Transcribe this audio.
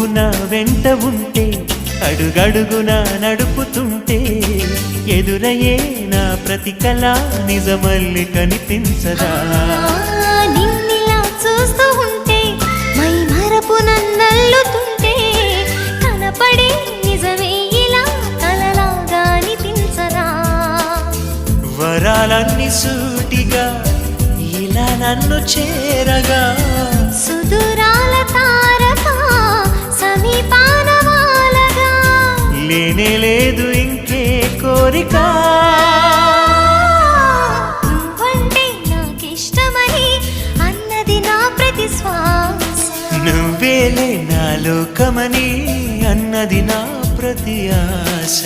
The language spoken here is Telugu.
నువ్వు నా వెంట ఉంటే అడుగడుగునా నడుపుతుంటే ఎదురయ్యే నా ప్రతి కళ నిజమల్లి కనిపించదా నిన్నిలా చూస్తూ ఉంటే మై మరపు నన్నల్లుతుంటే కనపడే నిజమే ఇలా కలలాగా అనిపించదా వరాలన్నీ సూటిగా ఇలా నన్ను చేరగా సుదూరాల తారక సమీపాన వాలగా లేనే లేదు ఇంకే కోరిక నువ్వంటే నాకిష్టమని అన్నది నా ప్రతి శ్వాస నువ్వేలే నా లోకమని అన్నది నా ప్రతి ఆశ